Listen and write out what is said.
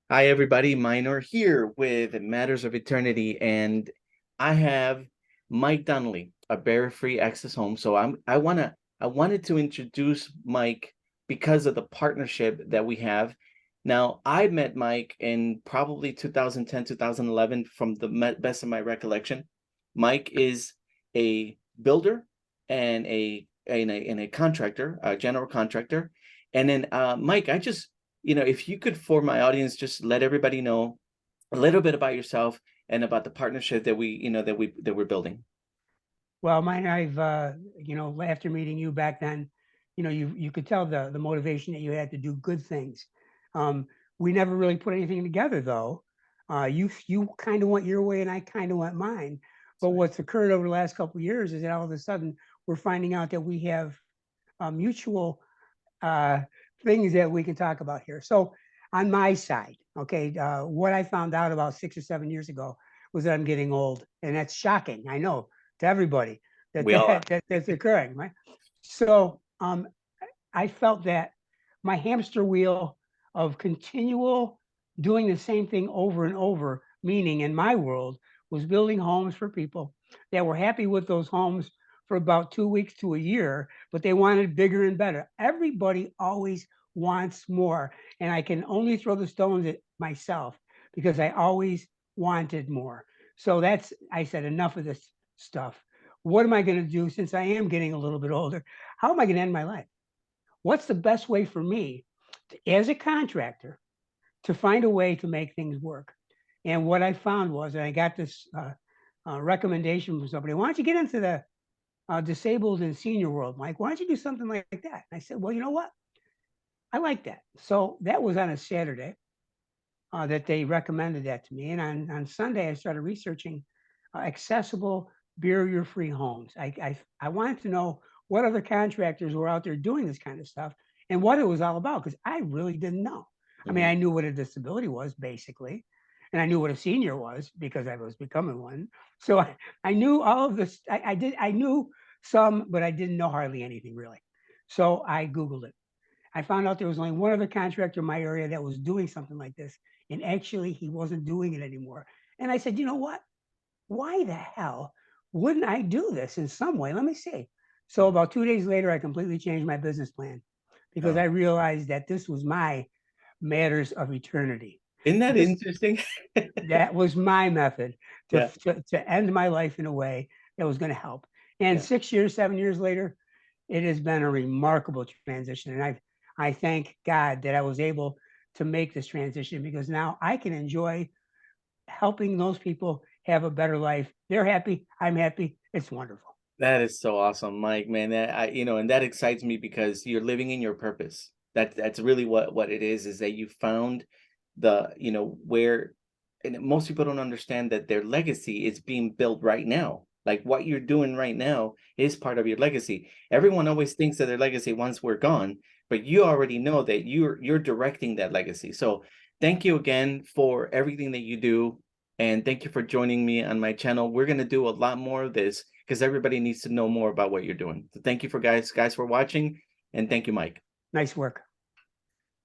Hi, everybody. Mynor here with Matters of Eternity, and I have Mike Donnelly, a barrier-free access home. So I wanted to introduce Mike because of the partnership that we have. Now, I met Mike in probably 2010, 2011, from the best of my recollection. Mike is a builder and a contractor, a general contractor. And then Mike, if you could, for my audience, just let everybody know a little bit about yourself and about the partnership that we're building. Well, mine, after meeting you back then, you could tell the motivation that you had to do good things. Um, we never really put anything together though. You kind of went your way and I kind of went mine. But what's occurred over the last couple of years is that all of a sudden we're finding out that we have mutual uh, things that we can talk about here. So on my side, okay, what I found out about 6 or 7 years ago was that I'm getting old, and that's shocking. I know to everybody that We all are. that's occurring, right? So I felt that my hamster wheel of continual doing the same thing over and over, meaning in my world, was building homes for people that were happy with those homes for about 2 weeks to a year, but they wanted bigger and better. Everybody always wants more. And I can only throw the stones at myself because I always wanted more. So I said, enough of this stuff. What am I going to do since I am getting a little bit older? How am I going to end my life? What's the best way for me as a contractor to find a way to make things work? And what I found was, and I got this recommendation from somebody, why don't you get into the disabled and senior world, Mike? Why don't you do something like that? And I said, well, you know what? I like that. So that was on a Saturday that they recommended that to me. And on Sunday, I started researching accessible barrier-free homes. I wanted to know what other contractors were out there doing this kind of stuff and what it was all about because I really didn't know. I mean, Mhm. I knew what a disability was basically, and I knew what a senior was because I was becoming one. So I knew all of this. I knew some, but I didn't know hardly anything really. So I Googled it. I found out there was only one other contractor in my area that was doing something like this. And actually, he wasn't doing it anymore. And I said, you know what? Why the hell wouldn't I do this in some way? Let me see. So about 2 days later, I completely changed my business plan because Oh, I realized that this was my matters of eternity. isn't that This interesting? that was my method Yeah, to end my life in a way that was going to help. And yeah. 6 years, 7 years later, it has been a remarkable transition. And I thank God that I was able to make this transition because now I can enjoy helping those people have a better life. They're happy. I'm happy. It's wonderful. That is so awesome, Mike, man. And that excites me because you're living in your purpose. That's really what it is that you found where, and most people don't understand that their legacy is being built right now. Like what you're doing right now is part of your legacy. Everyone always thinks of their legacy once we're gone, but you already know that you're directing that legacy. So thank you again for everything that you do. And thank you for joining me on my channel. We're going to do a lot more of this because everybody needs to know more about what you're doing. So thank you for guys for watching, and thank you, Mike. Nice work.